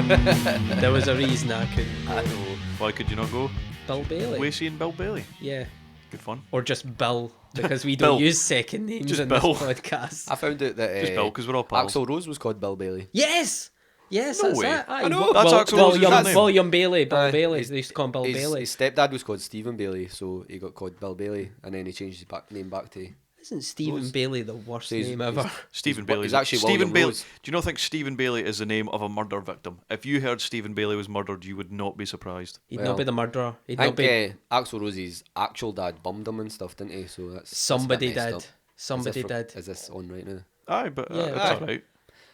There was a reason I couldn't go. I know. Why could you not go? Bill Bailey. Lacey and Bill Bailey. Yeah. Good fun. Or just Bill, because we don't Bill. use second names Just in Bill. this podcast. I found out that Just Bill, because we're all pals. Axl Rose was called Bill Bailey. Yes! Yes, No that's way. it. Aye, I know. That's Axl Rose's William, name. William Bailey. Bill Aye, Bailey. his- They used to call him Bill Bailey. His stepdad was called Stephen Bailey, so he got called Bill Bailey, and then he changed his name back to... Isn't Stephen Rose. Bailey the worst So he's- name ever? Stephen He's Bailey. actually Stephen William Bailey. Rose. Do you not think Stephen Bailey is the name of a murder victim? If you heard Stephen Bailey was murdered, you would not be surprised. He'd Well, not be the murderer. He'd I not be... think Axl Rose's actual dad bummed him and stuff, didn't he? So that's Somebody a bit messed did. up. Somebody did. Is this on right now? Aye, but Yeah, it's aye. alright.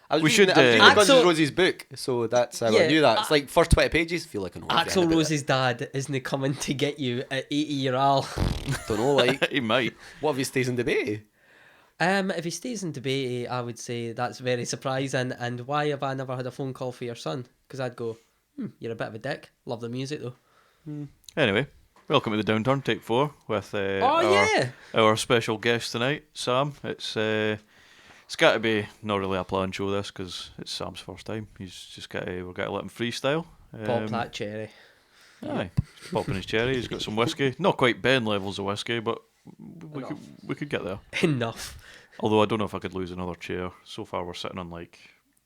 I was We reading, should, I was reading Guns Axl- N' Roses book, so that's how Yeah, I knew that. It's like first 20 pages, feel like an old Axl Rose's dad isn't coming to get you at 80-year-old. Don't know, like, He might. what if he stays in debate? If he stays in debate, I would say that's very surprising. And why have I never had a phone call for your son? Because I'd go, you're a bit of a dick. Love the music though. Anyway, welcome to the Downturn Take 4 with yeah. our special guest tonight, Sam. It's got to be not really a planned show this because it's Sam's first time. He's just got to, we're going to let him freestyle. Pop that cherry. Aye, he's popping his cherry. He's got some whiskey. Not quite Ben levels of whiskey, but we could get there. Enough. Although I don't know if I could lose another chair. So far we're sitting on like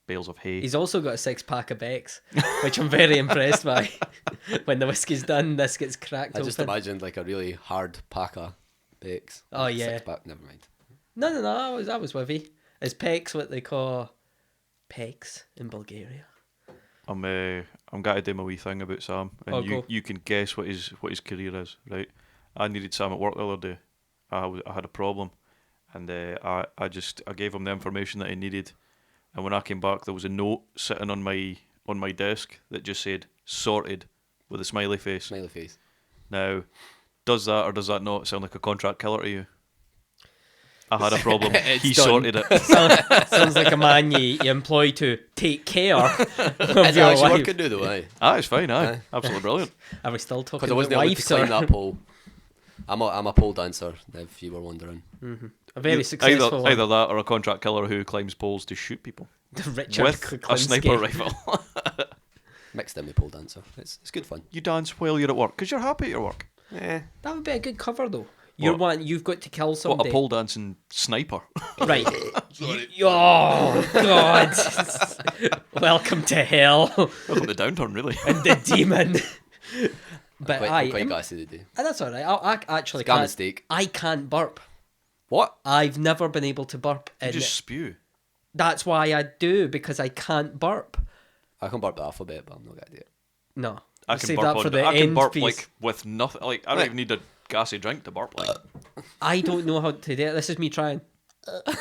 bales of hay. He's also got a 6-pack of Becks, which I'm very impressed by. When the whiskey's done, this gets cracked I open. just imagined like a really hard pack of Becks. Oh, Like yeah. 6-pack, never mind. No, I was with you. Is Pecs what they call pecs in Bulgaria? I'm going to do my wee thing about Sam, and Oh, go. you can guess what his career is, right? I needed Sam at work the other day. I had a problem, and I gave him the information that he needed, and when I came back, there was a note sitting on my desk that just said "sorted" with a smiley face. Smiley face. Now, does that or does that not sound like a contract killer to you? I had a problem. He done. sorted it. Sounds like a man you employ to take care of Is it your actually wife. working do though, aye? It's fine. Absolutely brilliant. Are we still talking Because I wasn't about able to wives? climb Or that pole. I'm a pole dancer, if you were wondering. a very successful Either that or a contract killer who climbs poles to shoot people one. Richard with a Kuklinski. sniper rifle. Mixed in with pole dancer. It's good fun. You dance while you're at work because you're happy at your work. Eh. That would be a good cover though. You've got to kill What, somebody. a pole dancing sniper? Right. Oh God. Welcome to hell Welcome to Downturn, really. and the demon. But I'm quite gassy today. that's all right. I actually It's got a can't. mistake. I can't burp. What? I've never been able to burp. You And just spew. that's why I do, because I can't burp. I can burp the alphabet, but I'm not gonna do it. No. I We'll can save burp that for on. the I can end burp piece. like with nothing. Like I don't Right. even need a gassy drink to burp. Like I don't know how to do it. This is me trying.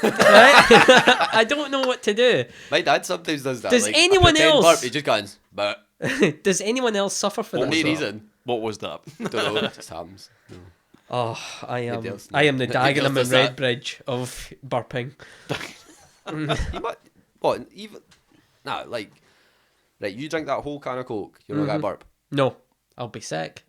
Right? I don't know what to do. My dad sometimes does that. Does like, a anyone pretend else- burp, he just goes, but Does anyone else suffer for for this? no reason. what was that? Don't know. It just happens. No. Oh, I am. else- I am the nobody else Dagenham does and that. Redbridge of burping. You might, what? Even nah, like, right? You drink that whole can of Coke. You're not gonna burp. No, I'll be sick.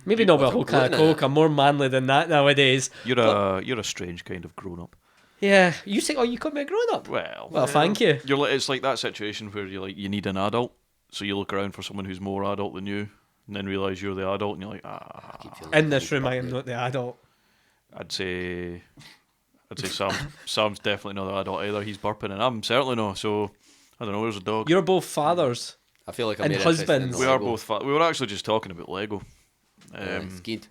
Maybe not with a What's whole it can of gluten in Coke. I'm more manly than that nowadays. You're a strange kind of grown up. Yeah, you say, oh, you could be a grown up. Well, Thank you. you're like, it's like that situation where you need an adult, so you look around for someone who's more adult than you, and then realise you're the adult, and you're like, Keep feeling In like this you room, burp I am me. not the adult. I'd say Sam's definitely not the adult either. He's burping, and I'm certainly not. So I don't know. Where's the dog? You're both fathers. I feel like I'm And more interested in husbands. We the are Lego. both. We were actually just talking about Lego. It's good.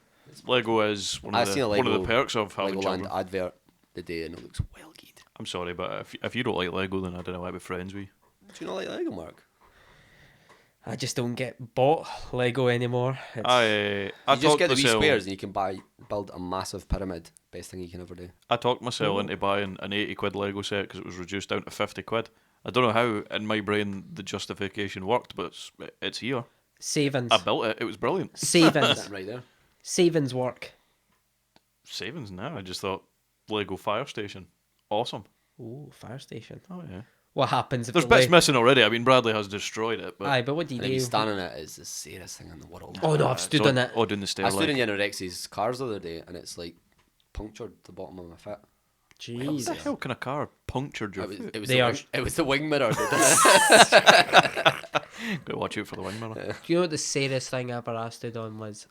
Lego is one I of seen a one of the Lego- perks of having Legoland children. advert the day, and it looks well good. I'm sorry, but if you don't like Lego, then I don't know why we're friends with you. Do you not like Lego, Mark? I just don't get bought Lego anymore. It's, I You just get the wee myself, squares, and you can build a massive pyramid. Best thing you can ever do. I talked myself into buying an 80 quid Lego set because it was reduced down to 50 quid. I don't know how in my brain the justification worked, but it's here. savings. I built it. It was brilliant. Savings. Sitting right there. Savings work. Savings now. I just thought Lego Fire Station. Awesome. Ooh, fire station. Oh yeah. What happens if There's the bits missing already. I mean, Bradley has destroyed it, but Aye, but what do you And if you do? stand on it, it's the serious thing in the world. Oh no, I've stood on it. Oh, doing the stair I stood in leg. Anorex's cars the other day, and it's like punctured the bottom of my foot. What the Jesus. hell kind of car punctured your foot? It was the wing mirror. Gotta watch out for the wing mirror. Do you know what the saddest thing I ever asked it on was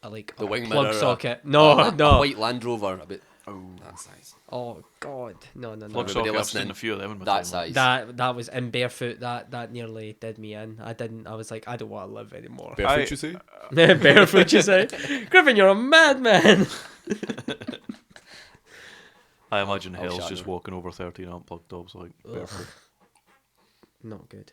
like The a wing plug mirror. socket? No, A no. white Land Rover. A bit. Oh, that size. Oh God, no. Plug Everybody socket, I've listening, seen a few of them in my that time. size. That was in barefoot. That nearly did me in. I was like, I don't want to live anymore. Barefoot, you say? Barefoot, you say? Griffin, you're a madman. I imagine I'll hell's shatter. just walking over 13 unplugged dogs like barefoot. Not good.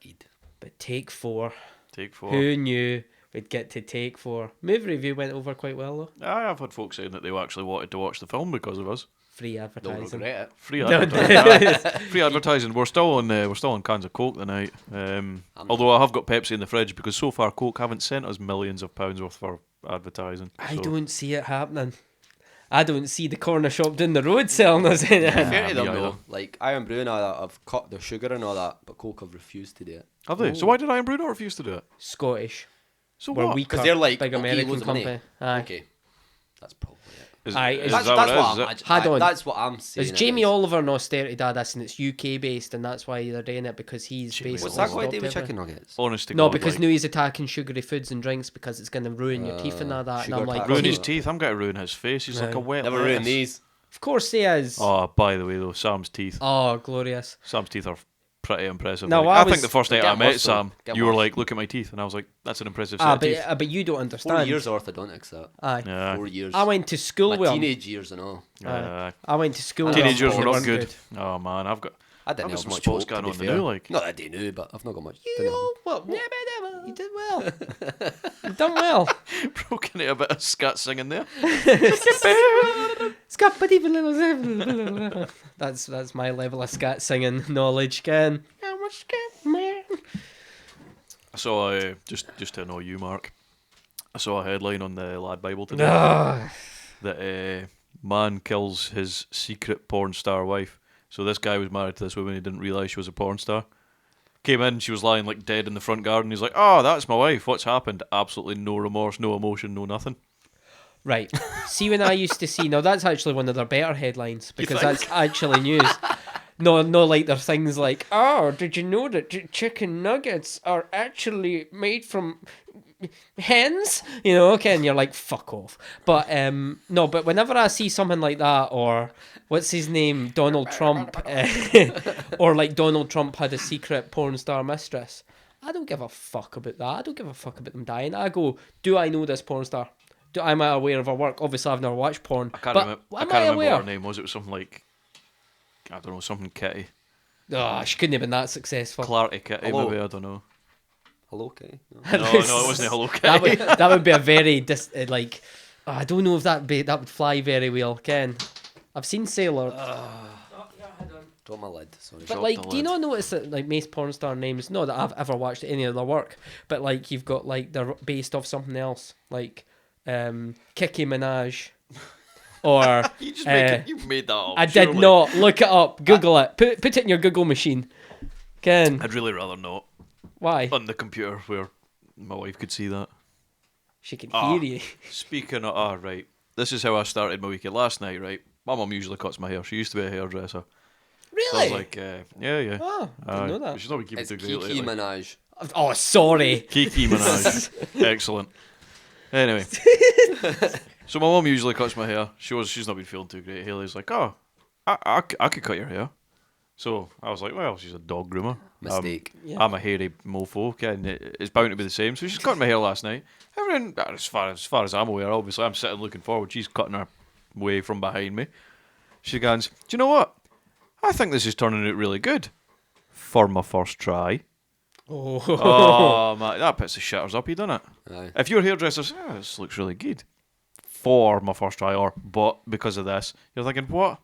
Good. But take 4. Take 4. Who knew we'd get to take 4? Movie review went over quite well though. I've had folks saying that they actually wanted to watch the film because of us. Free Don't advertising. regret it. Free No, advertising. Free advertising. We're still on cans of Coke tonight. Although I have got Pepsi in the fridge because so far Coke haven't sent us millions of pounds worth for advertising. I so- don't see it happening. I don't see the corner shop down the road selling us anything. Fair to them me though. either. Like Iron Brew and all that, I've cut the sugar and all that, but Coke have refused to do it. Have they? So why did Iron Brew not refuse to do it? Scottish. So We're what? weaker. Because they're like, big "We'll give you American loads of money." company. Aye. Okay, that's probably it. Is, Aye, is it's- that That's what what it is? I'm Is it? imagine- Hold on. That's what I'm saying. There's it Jamie is. Oliver and Austerity Dad, and it's UK based, and that's why they're doing it because he's Jamie based. What's Oliver. that got to do Stop with Pepper. chicken nuggets? Honest to No, God, because like, now he's attacking sugary foods and drinks because it's going to ruin your teeth and all that. And sugar I'm like, tax. ruin Well, his he- teeth. I'm going to ruin his face. He's like a Aye. wet Never lettuce. ruin these. of course he is. Oh, by the way, though, Sam's teeth. Oh, glorious. Sam's teeth are pretty impressive. No, like, I I was- think the first night Get I met worse, though. Sam, Get you were worse. like, "Look at my teeth," and I was like, "That's an impressive set of teeth." But you don't 4 understand. years of orthodontics. That Aye. Yeah. 4 years. I went to school My with him. teenage years and all. I went to school with him. Teenage years They were not weren't good. Oh man, I've got I didn't I've got have some much sports hope, going to on be the fair. new, like. Not that I didn't know, but I've not got much. You Didn't know what? You did well. You done well. broke into a bit of scat singing there. That's my level of scat singing knowledge, Ken. I'm a scat man. I saw just to annoy you, Mark. I saw a headline on the Lad Bible today Ah, that man kills his secret porn star wife. So this guy was married to this woman. He didn't realise she was a porn star. Came in, she was lying like dead in the front garden. He's like, "Oh, that's my wife. What's happened?" Absolutely no remorse, no emotion, no nothing. right. See, when I used to see, now that's actually one of their better headlines because think? that's actually news. No, like there's things like, oh, did you know that chicken nuggets are actually made from hens? You know, okay, and you're like, fuck off. But no, but whenever I see something like that, or what's his name, Donald Trump, or like Donald Trump had a secret porn star mistress, I don't give a fuck about that. I don't give a fuck about them dying. I go, do I know this porn star? Am I aware of her work? Obviously, I've never watched porn. I can't but remember. I am can't remember aware? what her name was. It was something like, I don't know, something Kitty, Oh, she couldn't have been that successful. Clarty Kitty, Hello. maybe. I don't know. Hello, Kenny. No. No, it wasn't a Hello Kitty. that would be a very like. Oh, I don't know if that would fly very well, Ken. I've seen Sailor, Drop my lid. Sorry. but Drop like, the do you lid. not notice that like most porn star names? Not that I've ever watched any of their work, but like you've got like they're based off something else, like Kiki Minaj, or You just uh, made that up. I did surely. not look it up. Google it. Put it in your Google machine. Ken, I'd really rather not why? on the computer where my wife could see that. She can Ah. hear you. Speaking of, right, this is how I started my weekend last night, right? My mum usually cuts my hair. She used to be a hairdresser. So I Really? was like, yeah. Oh, I didn't know that. She's not been keeping It's too great Kiki lately. Minaj. Oh, sorry. Kiki Minaj. Excellent. Anyway. So my mum usually cuts my hair. She's not been feeling too great. Haley's like, oh, I could cut your hair. So I was like, well, she's a dog groomer. Mistake. Yeah. I'm a hairy mofo. Okay, and it's bound to be the same. So she's cutting my hair last night. Everyone, as far as I'm aware, obviously, I'm sitting looking forward. She's cutting her way from behind me. She goes, do you know what? I think this is turning out really good for my first try. Oh. Oh, man, that puts the shitters up, you doesn't it? Aye. If your hairdresser says, oh, this looks really good for my first try, or but because of this, you're thinking, what?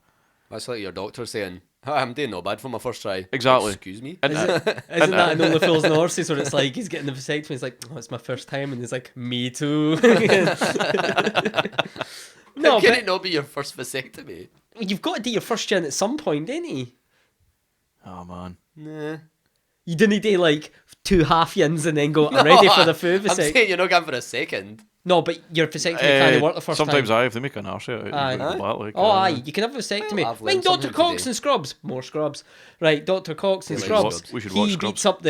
That's like your doctor saying, I'm doing no bad for my first try. Exactly. Excuse me? And Isn't that in Only Fools and Horses where it's like he's getting the vasectomy, he's like, oh, it's my first time, and he's like, me too. No, Can but it not be your first vasectomy? you've got to do your first gen at some point, didn't you? Oh, man. Nah. You didn't do like 2 half yins and then go, I'm ready for the food I'm vasectomy. saying you're not going for a second. No, but your vasectomy can't work the first sometimes time. if they make an arse out, Aye. you go back, like, Oh, aye, you can have a vasectomy. Well, I've Mind learned Dr. something Cox today. and Scrubs. More Scrubs. Right, Dr. Cox and We like Scrubs. Scrubs. We should he watch beats Scrubs. up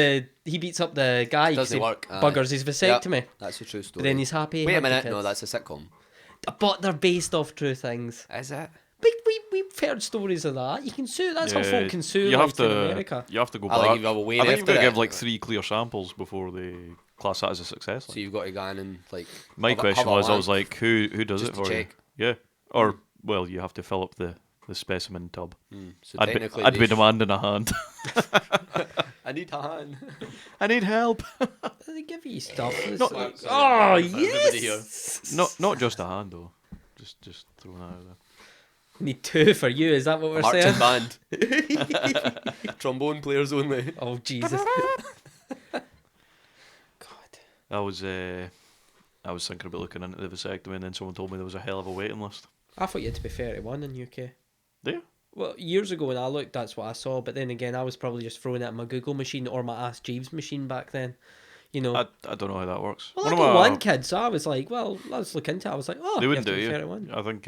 the guy 'cause Doesn't he work. Aye. buggers his vasectomy. Yep, that's a true story. But then he's happy. Wait a happy minute, kids. no, that's a sitcom. But they're based off true things. Is it? We've heard stories of that. You can sue. That's how Yeah, folk can sue. you like, have to, in America. You have to go I like back. you've got to wait I think you've got to after give it. like 3 clear samples before they class that as a success. So you've got to go in and like. My have a- question have a was, I was lamp. like, who does Just it to for check. you? Yeah, or well, you have to fill up the specimen tub. So I'd technically, be they demanding a hand. I need a hand. I need help. They give you stuff. It's Not- like, Sorry, oh everybody yes. not just a hand though. Just throwing that out there. Need 2 for you. Is that what we're Marching saying? band. Trombone players only. Oh Jesus. God. I was thinking about looking into the vasectomy, and then someone told me there was a hell of a waiting list. I thought you had to be 31 in UK. There. Well, years ago when I looked, that's what I saw. But then again, I was probably just throwing it at my Google machine or my Ask Jeeves machine back then. You know. I don't know how that works. Well, I got one kid, so I was like, well, let's look into it. I was like, oh, They wouldn't you do have to be you. 31. I think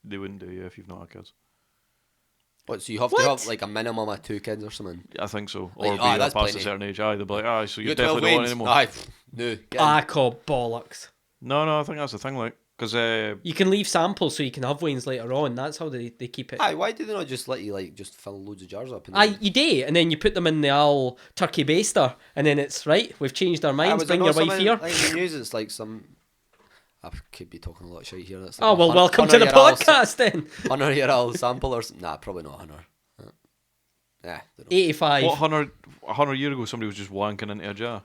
they wouldn't do you if you've not had kids. What? So you have What? to have like a minimum of 2 kids or something. I think so. Like, Or be aye, that's past plenty. a certain age. Aye, they'll be like, aye, so you You got 12 definitely don't want wins. anymore. Aye, no. Get in. I call bollocks. No, I think that's the thing, like, because You can leave samples so you can have wings later on. That's how they keep it. Aye, why do they not just let you like just fill loads of jars up? And Aye, you do, and then you put them in the old turkey baster, and then it's right. We've changed our minds. Bring your wife here. Like in the news, it's like some. I could be talking a lot of shit here. That's like Oh a well, welcome to the 100-year-old podcast then. 100-year-old sample or something. Nah, probably not 100. Yeah, don't know. 85. what 100 years ago somebody was just wanking into a jar.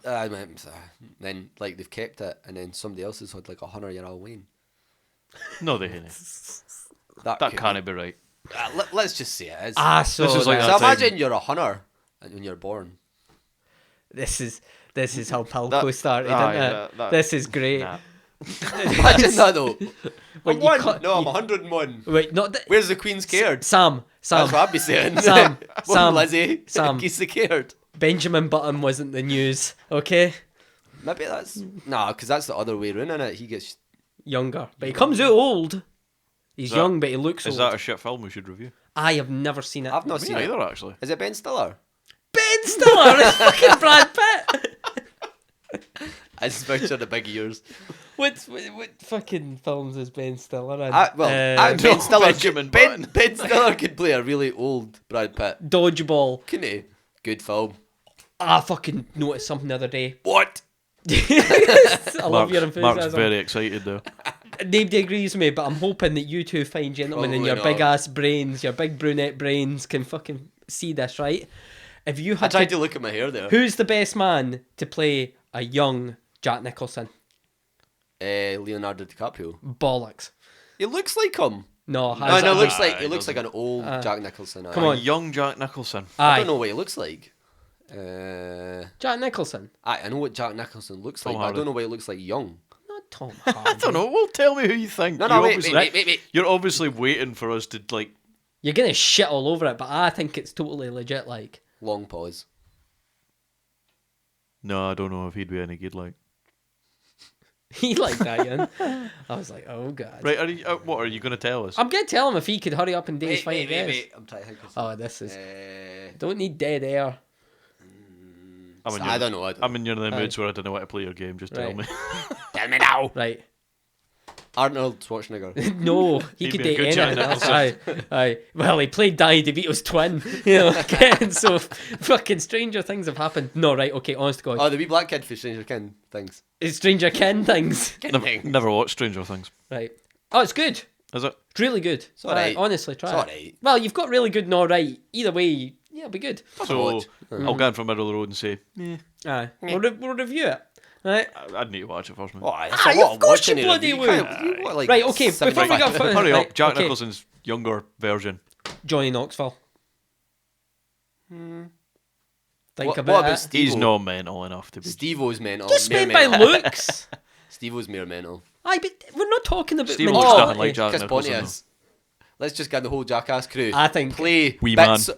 Then like they've kept it, and then somebody else has had like 100-year-old wine. No, they haven't. That could can't be right. Let's just say it is. So This is like that- So that time- imagine you're a hunter and when you're born. this is how Palco That- started, aye, isn't it? that- This is great. Nah. Imagine that though. When I'm you one. cut- No, I'm you- 101. Wait, not Where's the Queen scared? Sam. That's what I'd be saying. Sam, One Sam, Lizzie. Sam. He's scared. Benjamin Button wasn't the news. Okay, Maybe that's nah, because that's the other way around, innit? He gets younger, but he comes out old. He's Is that- young, but he looks Is old. that a shit film we should review? I have never seen it. I've not Me seen it. neither, actually. Is it Ben Stiller? Ben Stiller, it's fucking Brad Pitt. I just picture the big ears. What fucking films is Ben Stiller in? Ben Stiller. Benjamin Ben Button. Ben Stiller could play a really old Brad Pitt. Dodgeball. Couldn't he? Good film. I fucking noticed something the other day. What? I love your Mark's enthusiasm. very excited though. Nobody agrees with me, but I'm hoping that you two fine gentlemen in Probably your not. big ass brains, your big brunette brains, can fucking see this, right? If you I had tried to look at my hair there. who's the best man to play a young Jack Nicholson? Leonardo DiCaprio. Bollocks. He looks like him. No, No, has no, it- looks like Aye, he looks like doesn't. an old Jack Nicholson. Come aye. on. Young Jack Nicholson. I Aye, don't know what he looks like. Jack Nicholson. I know what Jack Nicholson looks Tom like, but I Hardy. don't know what he looks like young. Not Tom I Hardy. don't know. Well, tell me who you think. No, You're wait, obviously- wait. You're obviously waiting for us to like. You're gonna shit all over it, but I think it's totally legit. Like, Long pause. No, I don't know if he'd be any good. Like, he liked that, Ian. I was like, oh god. right? What are you going to tell us? I'm gonna tell him if he could hurry up and do his fight. I'm trying to think of Oh, this is. Uh, Don't need dead air. I don't know. I mean, you're in the Aye. moods where I don't know how to play your game. Just tell Right. me. Tell me now. Right. Arnold Schwarzenegger. No, he He'd could be a date good Jack anyone. Aye, aye. Well, he played Danny DeVito's twin, you know. Again, so fucking stranger things have happened. No, right? Okay, honest to God, Oh, the wee black kid for Stranger Kin. Thanks. it's Stranger Kin things. Never watched Stranger Things. Right. Oh, it's good. Is it? It's really good. It's alright. Honestly, try It's it. alright. Well, you've got really good and alright. Either way, yeah, it'll be good. So watch. I'll go in from middle of the road and say, Aye. We'll review it. Right. I'd need to watch it first, man. Oh, that's Aye, a lot of of course watching you here. bloody You would. can't- you want, like, Right, okay, before we 75 go for Hurry right, up, Jack okay. Nicholson's younger version. Johnny Knoxville. Think What about about it. Steve? He's not mental enough to be. Steve-O's mental. Just mere made by mental. looks. Steve-O's mere mental. Aye, but we're not talking about Steve mentality. looks nothing like Jack Chris Nicholson. Pontius. Let's just get the whole Jackass crew. I think- play Wee bits,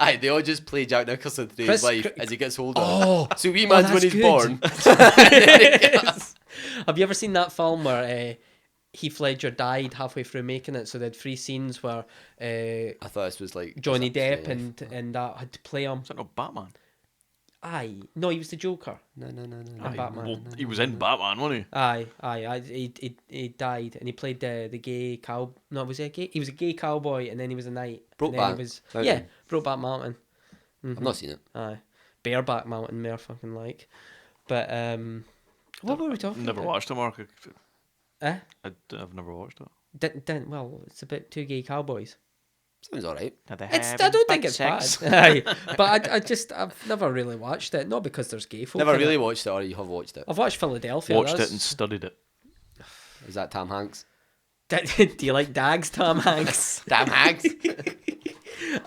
aye, they all just play Jack Nicholson through his Chris- life as he gets older. Oh, So wee man's when that's he's good. born. Have you ever seen that film where Heath Ledger died halfway through making it? So they had 3 scenes where I thought this was like Johnny was that Depp straight and that had to play him. Is that not Batman? Aye, no, he was the Joker. No. And Batman. Well, he was in Batman, wasn't he? Aye. He died, and he played the gay cow. No, was he a gay? He was a gay cowboy, and then he was a knight. And then Brokeback he was Mountain. Brokeback Mountain. I've not seen it. Aye, Bareback Mountain, more fucking like. But what were we talking Never about? watched it, Mark. Eh? I've never watched it. Didn't well, it's a bit two gay cowboys. Sounds alright. I don't think it's bad. Aye, but I've never really watched it. Not because there's gay folk. Never in really it. watched it, or you have watched it. I've watched Philadelphia. Watched it that's- and studied it. Is that Tom Hanks? Do you like Dags, Tom Hanks? Tom Hanks.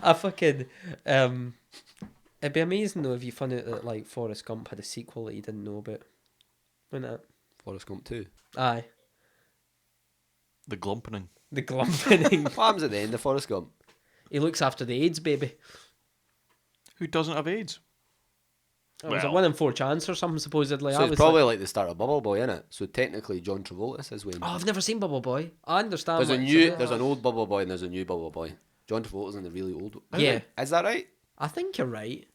I fucking it'd be amazing though if you found out that like Forrest Gump had a sequel that you didn't know about. Wouldn't it? Forrest Gump 2. Aye. The glumpening. The glumping. What happens at the end of Forrest Gump? He looks after the AIDS baby. Who doesn't have AIDS? It was a Well. 1 in 4 chance or something supposedly. So I it's was probably like, like the start of Bubble Boy, innit? So technically John Travolta's his Wayne. oh, I've never seen Bubble Boy. I understand. There's a what it's new, about. there's an old Bubble Boy and there's a new Bubble Boy. John Travolta's in the really old one. Yeah. Is that right? I think you're right.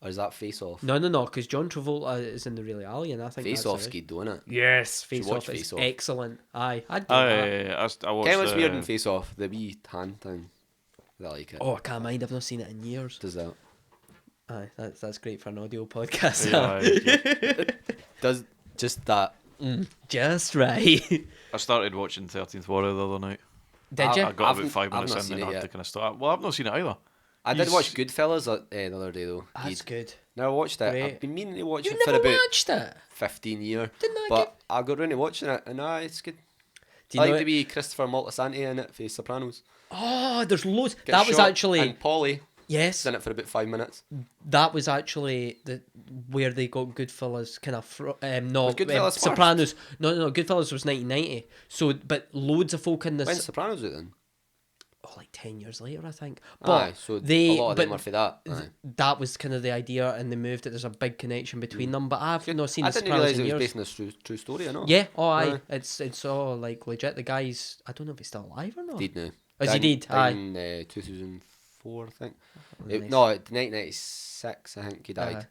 Or is that Face Off? No, because John Travolta is in the really alien. I think Face that's Off's right. good though, innit? Yes, Face watch Off is Face Off. excellent. Aye, I'd do that. I watched Ken was weird in Face Off. The wee hand thing. I like it. Oh, I can't mind. I've not seen it in years. Does that? Aye, that's great for an audio podcast. Yeah, Does just that? Just right. I started watching 13th Warrior the other night. Did you? I got I've- about 5 I've minutes not in seen and it I had yet. to kind of start. Well, I've not seen it either. I did He's- watch Goodfellas the other day though. That's good. Never watched it. Great. I've been meaning to watch You it for never about watched it? 15 years. Didn't I But I got around to watching it and it's good. Do you I know like it? to be Christopher Moltisanti in it for Sopranos. Oh, there's loads. Gets That was shot, actually and Polly yes. is in it for about 5 minutes. That was actually the where they got Goodfellas kind of no Was Goodfellas first? Sopranos. No. Goodfellas was 1990. So, but loads of folk in this. When's Sopranos out then? Oh, like 10 years later, I think. But Aye, so they, a lot of but them are for that. Aye. that was kind of the idea, and they moved it. There's a big connection between them. But I've not seen I the didn't Sopranos realise in it was years. based on a true story, I know. Yeah. Oh, aye. Aye. It's all like legit. The guy's. I don't know if he's still alive or not. Did now. As he did, died aye. in 2004, I think. Nice. No, 1996, I think he died. Aye.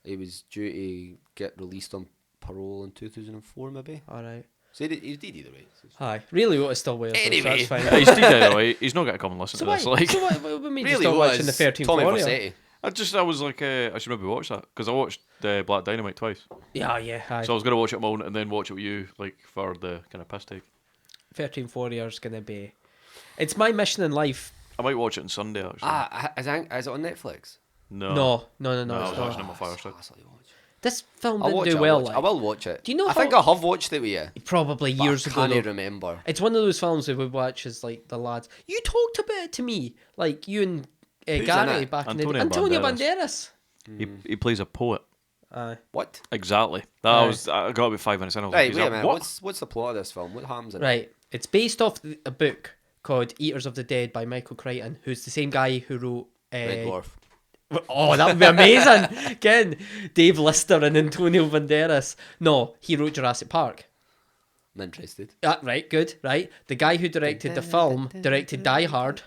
He was due to get released on parole in 2004, maybe. All right. So he did either way. Aye. Really, what is still weird. Anyway. So that's Yeah, fine. he's dead anyway. He's not going to come and listen So to why? this. Like, So what made you Really start was watching the 13th Tommy Warrior? Vercetti. I was like, I should maybe watch that because I watched Black Dynamite twice. Yeah. Aye. So I was going to watch it on my own and then watch it with you, like for the kind of piss take. 13th Warrior is gonna be. It's my mission in life. I might watch it on Sunday actually. Is it on Netflix? No. No. No, It's I was not. watching it on my Fire Stick. That's what you watch. This film I'll didn't watch do it. well. I will watch it. Do you know I think how- I have watched it with you. Probably But years I ago. can't though. remember. It's one of those films that we watch as like the lads. You talked about it to me, like you and in Gary it? back in the day. Antonio Antonio Banderas. Banderas. He plays a poet. Aye. What? Exactly. Aye. I got about 5 minutes in. I was Right, like, wait a is that minute. what? What's the plot of this film? What happens in it? Right. It's based off a book called Eaters of the Dead by Michael Crichton, who's the same guy who wrote. Red Dwarf. Oh, that would be amazing! Again, Dave Lister and Antonio Banderas. No, he wrote Jurassic Park. I'm interested. Right, good, right. The guy who directed the film directed Die Hard,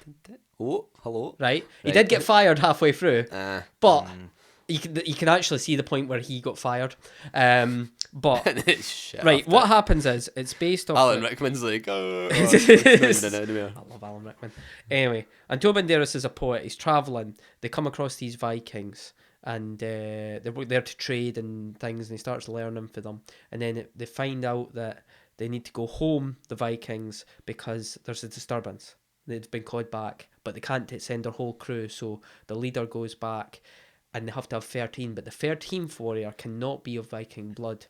Oh, hello. right? He Right. did get fired halfway through, but Mm. you can actually see the point where he got fired. But Shit right, after. what happens is it's based off. Alan Rickman's like, oh, I love Alan Rickman. Anyway, Antonio Banderas is a poet. He's traveling. They come across these Vikings, and they're there to trade and things. And he starts learning for them. And then they find out that they need to go home, the Vikings, because there's a disturbance. They've been called back, but they can't send their whole crew. So the leader goes back, and they have to have 13. But the 13th warrior cannot be of Viking blood.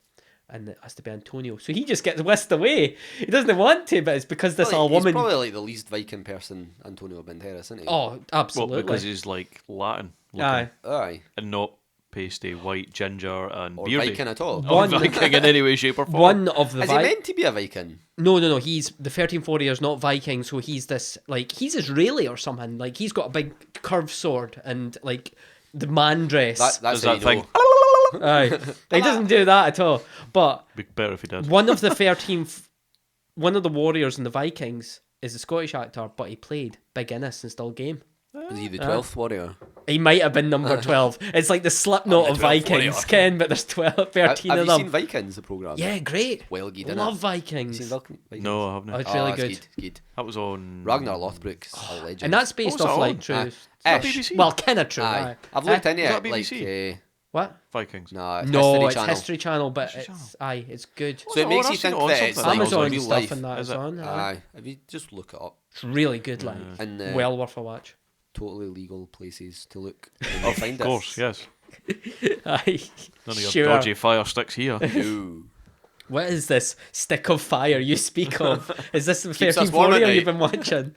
And it has to be Antonio. So he just gets whisked away. He doesn't want to, but it's because this all He's woman. probably like the least Viking person, Antonio Banderas, isn't he? Oh, Well, absolutely. because he's like Latin looking Aye. Aye. and not pasty, white, ginger, and Or beardy. Viking at all. One- Or Viking in any way, shape, or form. One of the Is he meant to be a Viking? No. He's the 13th warrior is not Viking, so he's this like he's Israeli or something. Like he's got a big curved sword and like the man dress. That's Does how that you thing. know. Aye. He doesn't do that at all. But Be better if he did. one of the one of the warriors in the Vikings is a Scottish actor, but he played Big Innes in Still Game. Was he the 12th warrior? He might have been number 12. It's like the Slipknot the of 12th Vikings, warrior. Ken, but there's 13 Have of you them. seen Vikings, the programme? Yeah, great. Well, good, innit? Love Seen Vikings. Vikings? No, I haven't. Oh, it's really it's good. Good, good. That was on Ragnar Lothbrok's a legend. And that's based What was off that like on? true. Aye. Is that Ish. BBC? Well, kind of true. Aye. Aye. I've looked into Was it, that like, BBC? What? Vikings. no, it's No, History it's Channel. History Channel, but History it's aye, it's good. So it makes I've you seen think it on that it's something. like Amazon real stuff life. and that Is is it? on. Aye. Aye, if you just look it up, It's really good, like and well worth a watch. totally legal places to look. And you'll find Of course, yes. Aye, None of your sure. dodgy fire sticks here. No. What is this stick of fire you speak of? Is this the Keeps us 34 warm at you've night. been watching?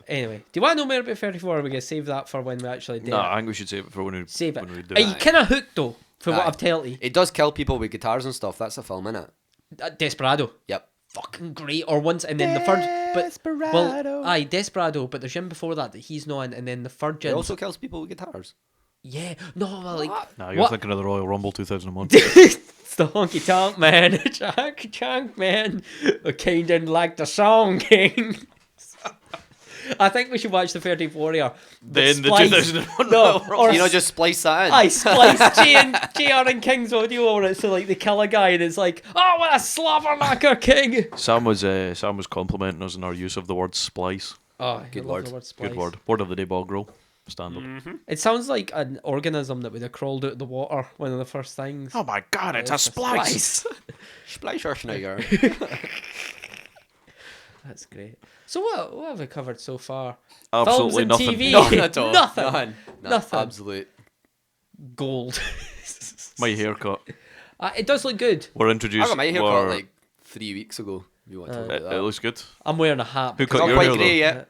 Anyway, do you want to know more about 34 or are we going to save that for when we actually do No, it? I think we should save it for when we Save it. when we do Are you it. kind of hooked though, for what Aye. I've told you? It does kill people with guitars and stuff. That's a film, innit? Desperado. Yep. Fucking great. Or once, and then the third. But, well, aye, Desperado, but there's him before that he's not in, and then the third It gen. also kills people with guitars. Yeah, no, well, like. No, you're What? thinking of the Royal Rumble 2001. It's the honky tonk man. Jack Chunk man. I kinda like the song, King. I think we should watch the 34 here. Then the Splice- 2001 No, Royal Rumble. or You know, just splice that in. I splice JR and King's audio over it, so like they kill a guy and it's like, oh, what a slobberknocker, King. Sam was complimenting us on our use of the word splice. Oh, Good I love word. the word splice. Good word. Word of the day, bog roll. Standard. It sounds like an organism that would have crawled out of the water. One of the first things. Oh my god, it's a splice. Splisher Schneider. That's great. So what have we covered so far? Absolutely Films and nothing. TV. None at all. Nothing. None. No, Nothing. Absolute. Gold. My haircut. It does look good. We're I introduced. got my haircut we're- like 3 weeks ago. If you want to talk it about that. looks good. I'm wearing a hat. Who because cut Not your quite hair grey though? yet.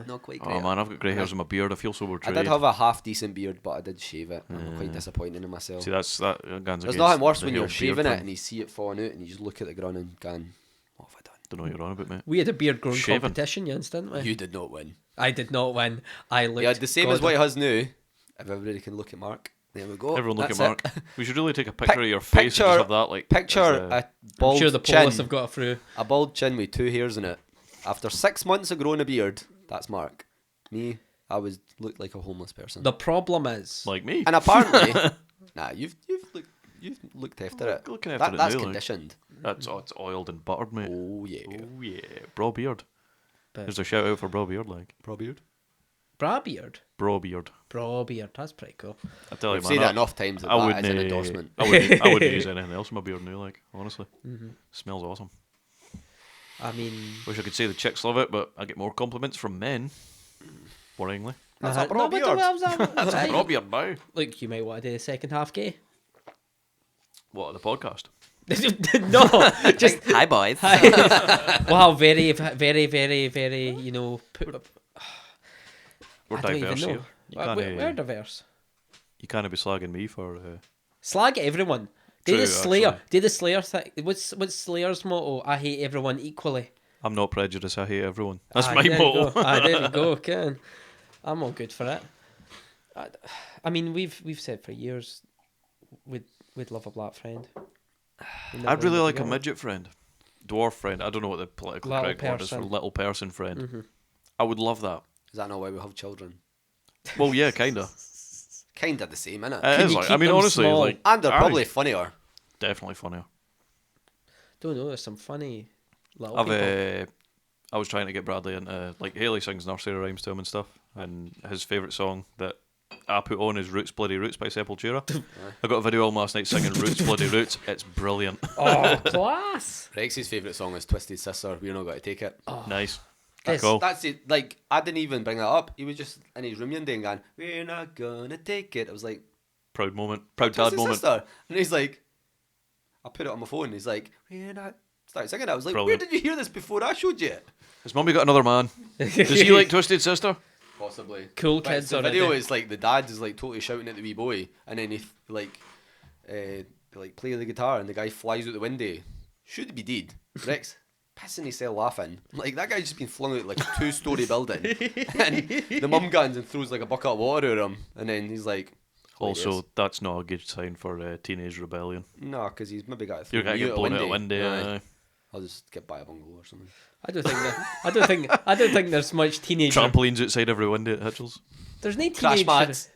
Not quite grey. Oh man, I've got grey hairs in my beard. I feel so I betrayed. did have a half decent beard, but I did shave it. I'm quite disappointed in myself. See, that's that. Guns There's against nothing worse the when whole you're beard shaving it thing. and you see it falling out and you just look at the ground and going, what have I done? Don't know what you're on about, mate. we had a beard growing Shaven. competition, Jens, didn't we? You did not win. I did not win. I looked. Yeah, the same as God- what he has now. If everybody can look at Mark. There we go. Everyone look That's at Mark. it. We should really take a picture of your face and picture- just have that like. Picture as a I'm bald sure the chin. police have got it through. A bald chin with 2 hairs in it. After 6 months of growing a beard, that's Mark. Me, I looked like a homeless person. The problem is, like me. And apparently, nah, you've looked after it. Looking after it That's now, like. conditioned. It's oiled and buttered, mate. Oh yeah, Oh yeah, bro beard. But- There's a shout out for bro beard, like pro beard. bra beard, bro beard. bra beard. That's pretty cool. I tell you, I've man. said that enough times that I that wouldn't. is an endorsement. I wouldn't use anything else in my beard now. Like honestly, smells awesome. I mean, Wish I could say the chicks love it, but I get more compliments from men. Worryingly. That's uh, a bra no, but beard. that's right. Bro beard now. Look, you might want to do the second half gay. What, the podcast? No, just Hi boys. wow, very, very, very, very. You know, We're I don't even diverse know. here. You can't, We're diverse. you can't be slagging me for... Slag everyone. Do True, the Slayer. actually. Do the Slayer thing. What's Slayer's motto? I hate everyone equally. I'm not prejudiced, I hate everyone. That's Aye, my there you motto. go. Aye, there you go, Ken. I'm all good for it. I mean, we've said for years we'd love a black friend. We never I'd really ended like a together. midget friend. Dwarf friend. I don't know what the political Little correct word is for person. little person friend. Mm-hmm. I would love that. Is that not why we have children? Well, yeah, kinda. Kinda the same, innit? It Can is you like, keep I mean, them honestly, small? like And they're aye, probably funnier. definitely funnier. Don't know. There's some funny little I've people. I was trying to get Bradley into like Haley sings nursery rhymes to him and stuff, and his favourite song that I put on is Roots Bloody Roots by Sepultura. I got a video of him last night singing Roots Bloody Roots. It's brilliant. Oh, class! Rex's favourite song is Twisted Sister. We're not going to take it. Nice. This- Cool. That's it. Like, I didn't even bring that up. He was just in his room one day and going, we're not gonna take it. I was like, Proud moment. Proud dad Twisted moment. Sister. And he's like, I put it on my phone. He's like, we're not. Started singing it. I was like, Brilliant. where did you hear this before I showed you? Has mummy got another man? Does he like Twisted Sister? Possibly. Cool But kids the already. video is like the dad is like totally shouting at the wee boy, and then he play the guitar, and the guy flies out the window. Should be dead. Rex pissing himself laughing. Like that guy's just been flung out like a 2-story building, and the mum guns and throws like a bucket of water at him, and then he's like, Also, that's not a good sign for teenage rebellion. No, because he's maybe got You're going to get blown out a window. Aye. I'll just get by a bungalow or something. I don't think there's much teenage. Trampolines outside every window at Hitchell's. There's no Crash teenage. mats.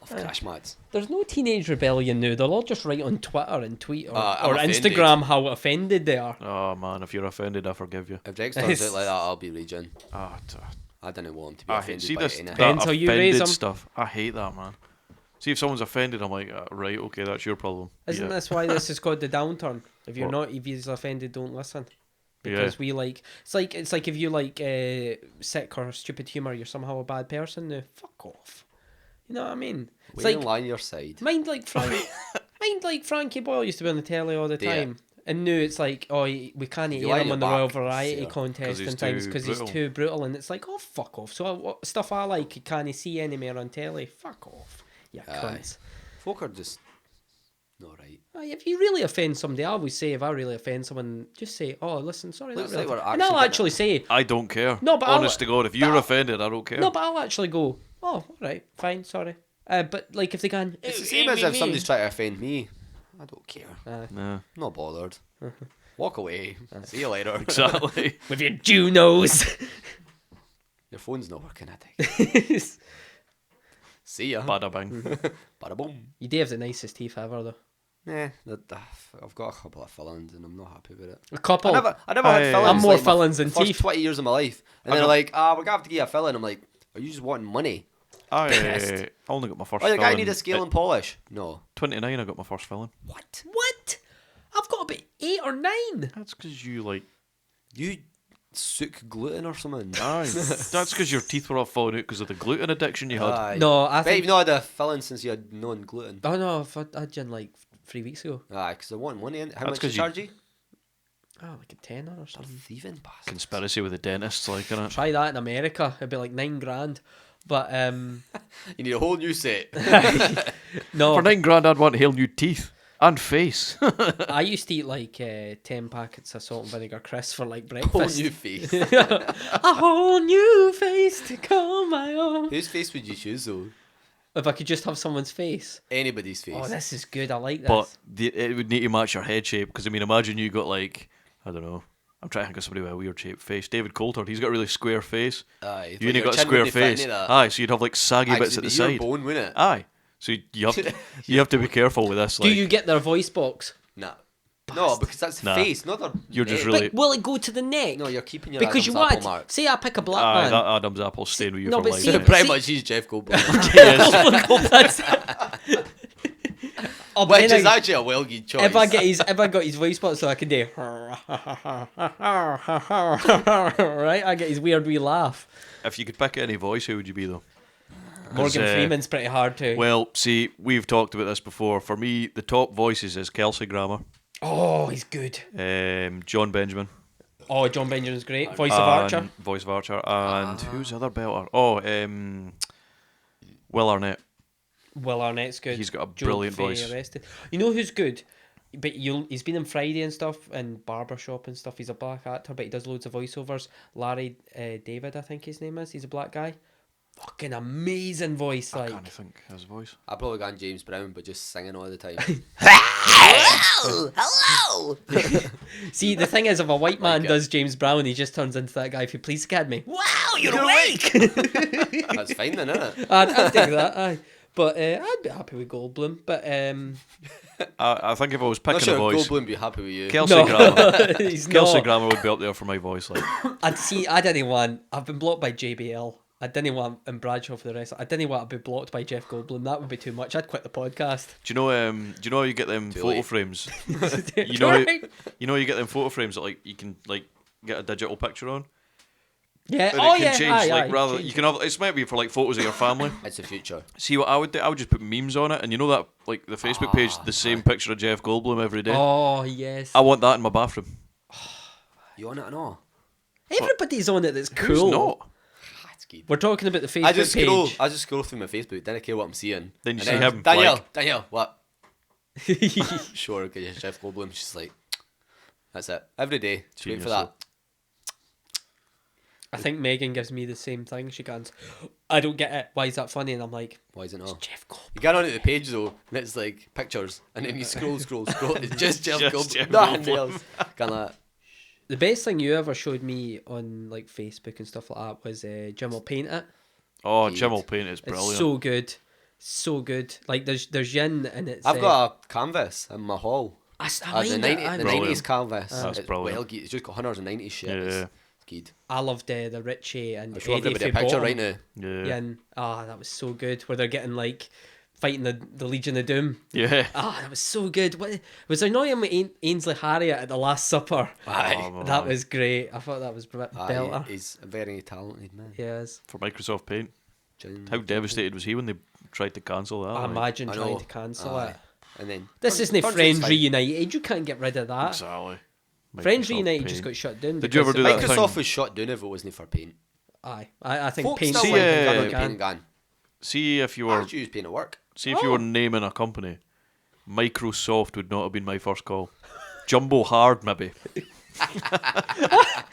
Love crash mats. There's no teenage rebellion now. They'll all just write on Twitter and tweet or I'm offended. Instagram how offended they are. Oh man, if you're offended, I forgive you. If Drex turns out like that, I'll be raging. Ah, I don't want him to be I offended see by this anything. Depends that how you raise offended 'em. stuff. I hate that, man. See, if someone's offended, I'm like, right, okay, that's your problem. Isn't Yeah. this why this is called the downturn? If you're What? not, if you're offended, don't listen. Yeah. Because we like it's like if you like sick or stupid humor, you're somehow a bad person. Now, fuck off. You know what I mean? It's Wait like in line your side. mind like Frankie Boyle used to be on the telly all the Yeah. time. And now it's like, oh, we can't You air lie him your on the Royal back, Variety yeah. contest he's and things too because he's brutal. too brutal. And it's like, oh, fuck off. So stuff I like, you can't see anymore on telly. Fuck off. Yeah, Aye. cunts. Folk are just not right. Aye, if you really offend somebody, I always say, if I really offend someone, just say, oh, listen, sorry. Looks that really like we're and I'll actually actually say, I don't care. No, but I'll- honest to God, if you're offended, I don't care. no, but I'll actually go, oh, all right, fine, sorry. But like if they can, It's the same as if somebody's trying to offend me. I don't care. Nah, Not bothered. Walk away. See you later. exactly. with your Jew nose. Your phone's not working, I think. See ya. Bada bing. Bada boom. You do have the nicest teeth ever, though. Nah, I've got a couple of fillings and I'm not happy with it. A couple. I never had Aye. fillings. I'm more like, my fillings than first teeth. 20 years of my life. And then they're like, we're going to have to give you a filling. I'm like, are you just wanting money? I only got my first Oh, the filling. guy need a scale and polish. No. 29, I got my first filling. What? What? I've got about 8 or 9. That's because you, like... You sook gluten or something? Aye. That's because your teeth were all falling out because of the gluten addiction you had. Aye. No, I Bet think. you've not had a filling since you had non-gluten. Oh no, I had gin like 3 weeks ago. Aye, because they want money. How That's much 'cause they you- charge you? Oh, like a tenner or They're something. thieving bastards. Conspiracy with the dentists, like, innit? Try that in America. It'd be like $9,000. But You need a whole new set. no, For $9,000, I'd want whole new teeth and face. I used to eat like 10 packets of salt and vinegar crisps for like Whole breakfast. new face. A whole new face to call my own. Whose face would you choose though? If I could just have someone's face. Anybody's face. Oh, this is good. I like this. But it would need to match your head shape. Because, I mean, imagine you got, like, I don't know. I'm trying to think of somebody with a weird shaped face. David Coulthard, he's got a really square face. Aye. You only your got a chin square wouldn't fit face. into that. Aye, so you'd have, like, saggy Aye, bits 'cause at the it'd be your side. bone, wouldn't it? Aye. So you have to be careful with this. do Like, you get their voice box? Nah. No, because that's Nah. face, not their You're just neck. really- Like, will it go to the neck? No, you're keeping your because Adam's you apple want. mark. Say I pick a black aye, man. that Adam's apple staying with you No, for but life. see- innit? Pretty See- much he's Jeff Goldblum. Yes. Oh, but Which then is I- actually a well-good choice. if I got his voice box, so I can do right, I get his weird wee laugh. If you could pick any voice, who would you be, though? 'Cause, Morgan Freeman's pretty hard to. Well, see, we've talked about this before. For me, the top voices is Kelsey Grammer, Oh, he's good. John Benjamin, Oh, John Benjamin's great. Voice of Archer. Voice of Archer, and who's the other belter? Oh, Will Arnett. Will Arnett's good. He's got a Joe brilliant Faye voice. Arrested. You know who's good? But he's been in Friday and stuff, and Barbershop and stuff. He's a black actor, but he does loads of voiceovers. Larry David, I think his name is. He's a black guy. Fucking amazing voice, I like. can't think his voice. I probably gone James Brown, but just singing all the time. Hello. See, the thing is, if a white man Like it. does James Brown, he just turns into that guy from Police Academy. Wow, you're You're awake. That's fine then, isn't it? I'd take that. Aye. But I'd be happy with Goldblum. But I think if I was Not picking sure a voice, Goldblum would be happy with you. Kelsey no, Grammer. he's Kelsey not. Grammer would be up there for my voice. Like, I didn't want. I've been blocked by JBL. I didn't want and Bradshaw for the rest. I didn't want to be blocked by Jeff Goldblum. That would be too much. I'd quit the podcast. do you know how you get them Too photo late. frames? you You know, you know, you get them photo frames that like you can like get a digital picture on. Yeah. And Oh it can yeah. change Aye, like aye, rather change you can have it's might be for like photos of your family. It's the future. See what I would do? I would just put memes on it, and you know that like the Facebook page, the same picture of Jeff Goldblum every day. Oh yes. I want that in my bathroom. You on it or not? Everybody's on it. That's Who's cool. not? That's good. We're talking about the Facebook I just scroll. page. I just scroll through my Facebook. Didn't care what I'm seeing. Then you And see him, Danielle. like- Danielle. What? Sure. Okay. Jeff Goldblum. She's like, that's it. Every day. Just wait Genius, for that. I think Megan gives me the same thing. She goes, I don't get it. Why is that funny? And I'm like, Why is it it's not? Jeff Goldblum. You get onto the page though, and it's like pictures, and then you scroll. It's just Jeff Just Goldblum. Jeff Nothing Goldblum. else. Kind of. The best thing you ever showed me on like Facebook and stuff like that was Jim will paint it. Oh, Jim will paint is brilliant. It's so good, so good. Like there's yin and it's. I've got a canvas in my hall. I The mind it. 90s Brilliant. canvas. That's It's brilliant. well good. It's just got 190 shit. Yeah. It's good. I loved the Richie and I'll show Eddie everybody a from picture Bottom. right now. Yeah. Yin. That was so good. Where they're getting like fighting the Legion of Doom. Yeah. That was so good. What was there not him with Ainsley Harriott at the Last Supper? Aye. Oh, That man. was great. I thought that was belter. He's a very talented man. Yes. For Microsoft Paint. Jim- How devastated was he when they tried to cancel that? I like? imagine I trying know. to cancel Aye. it. And then This isn't Turn Friends Take's fine. Reunited. You can't get rid of that. Exactly. Friends Microsoft Reunited Paint. just got shut down. Did you ever because do that Microsoft thing? was shut down if it wasn't for Paint. Aye. I think Folks Paint still See, like yeah, Paint Gun. gun. See if you I were just use Paint at work. you were naming a company, Microsoft would not have been my first call. Jumbo Hard maybe. I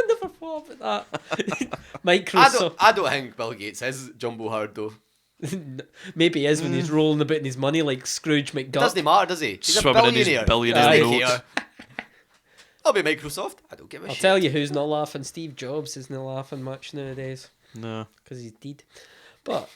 never thought about that. Microsoft. I don't think Bill Gates is jumbo hard though. Maybe he is when he's rolling about in his money like Scrooge McDuck. Doesn't matter, does he? He's Swimming a in his billionaire. billionaire Doesn't notes. care. I'll be Microsoft. I don't give a I'll shit. tell you who's not laughing. Steve Jobs isn't laughing much nowadays No. because he's dead. But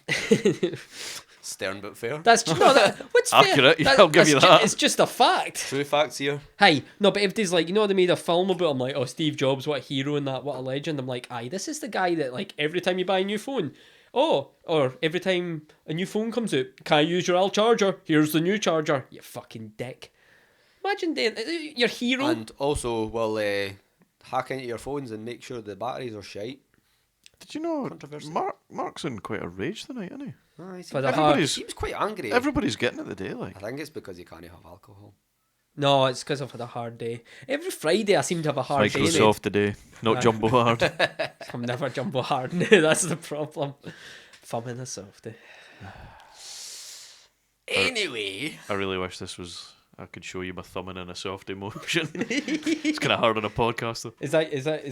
Stern but fair. that's what's fair? Accurate, yeah, I'll give you that's that. It's just a fact. True facts here. Hey, no, but if there's like, you know, they made a film about him, like, oh, Steve Jobs, what a hero and that, what a legend. I'm like, aye, this is the guy that, like, every time you buy a new phone, or every time a new phone comes out, can I use your old charger? Here's the new charger. You fucking dick. Imagine your hero. And also, we'll hack into your phones and make sure the batteries are shite. Did you know Controversy. Mark's in quite a rage tonight, isn't he? For the Everybody's He was quite angry. everybody's getting it the day, like. I think it's because he can't have alcohol. No, it's because I've had a hard day. Every Friday I seem to have a hard day. Microsoft today, not Aye. Jumbo Hard. I'm never jumbo hard now. That's the problem. If I'm in a softie. Anyway, I really wish I could show you my thumbing in a soft emotion. It's kind of hard on a podcast though. Is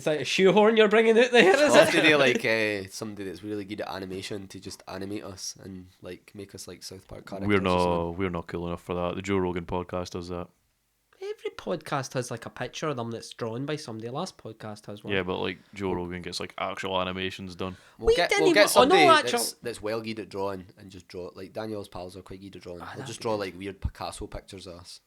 that a shoehorn you're bringing out there? Is I'll have it? to do like somebody that's really good at animation to just animate us and like make us like South Park characters. We're not cool enough for that. The Joe Rogan podcast does that. Every podcast has like a picture of them that's drawn by somebody. Last podcast has one. Yeah, but like Joe Rogan gets like actual animations done. We'll We get didn't we'll get even- oh, no, somebody actual- that's well good at drawing and just draw like Daniel's pals are quite good at drawing. They'll that'd just be draw like weird Picasso pictures of us.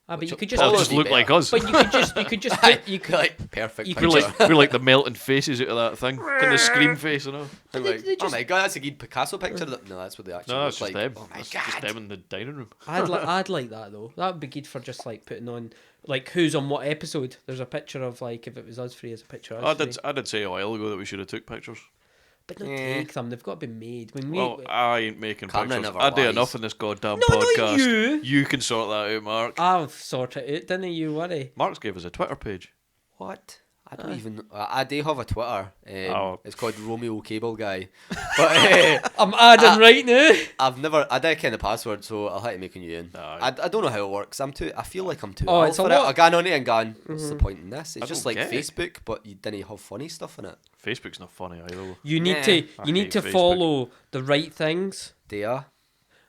But you Which could will just. They'll Probably just be look better. like us. But you could just put, you could. like perfect you picture. could We're like the melting faces out of that thing. Kind of scream face, you know. I'm they- like, they oh just- my god, that's a good Picasso picture. No, that's what they actually No, look it's just like. them. Oh my It's god. just them in the dining room. I'd like that though. That would be good for just like putting on like who's on what episode. There's a picture of like if it was us three, as a picture of us three. I did say a while ago that we should have took pictures. But not Yeah. take them. They've got to be made. When we. Well, I ain't making Cameron pictures. never I do lies. enough in this goddamn No, not podcast. you. You can sort that out, Mark. I'll sort it out. Didn't you worry? Mark's gave us a Twitter page. What? I don't even. I do have a Twitter. Oh. It's called Romeo Cable Guy. But I'm adding right now. I've never. I did ken the password, so I'll have to make a new one. Aye. I don't know how it works. I feel like I'm too Oh, old it's a for it. lot- I gone on it and gone. What's the point in this? It's I just don't like get it. Facebook, but you didn't have funny stuff in it. Facebook's not funny either. You need Nah. to. I You need hate to Facebook. follow the right things. Do ya?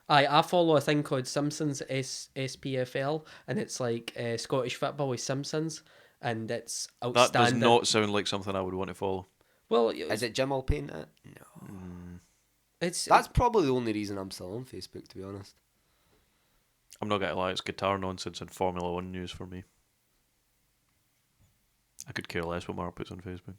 I follow a thing called Simpsons SPFL, and it's like Scottish football with Simpsons, and it's That does outstanding. not sound like something I would want to follow. Well, Is it Jim will paint it? No. it's That's probably the only reason I'm still on Facebook, to be honest. I'm not gonna lie, it's guitar nonsense and Formula One news for me. I could care less what Mark puts on Facebook.